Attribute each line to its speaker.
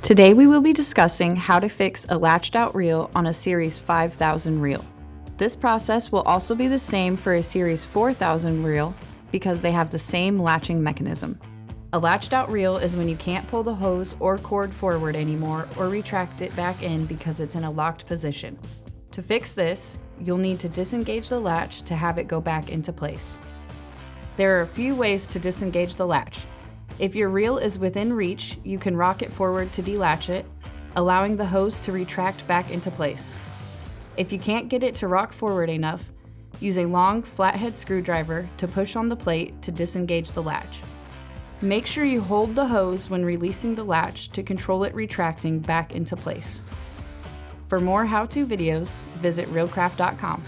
Speaker 1: Today we will be discussing how to fix a latched out reel on a Series 5000 reel. This process will also be the same for a Series 4000 reel because they have the same latching mechanism. A latched out reel is when you can't pull the hose or cord forward anymore or retract it back in because it's in a locked position. To fix this, you'll need to disengage the latch to have it go back into place. There are a few ways to disengage the latch. If your reel is within reach, you can rock it forward to delatch it, allowing the hose to retract back into place. If you can't get it to rock forward enough, use a long flathead screwdriver to push on the plate to disengage the latch. Make sure you hold the hose when releasing the latch to control it retracting back into place. For more how-to videos, visit realcraft.com.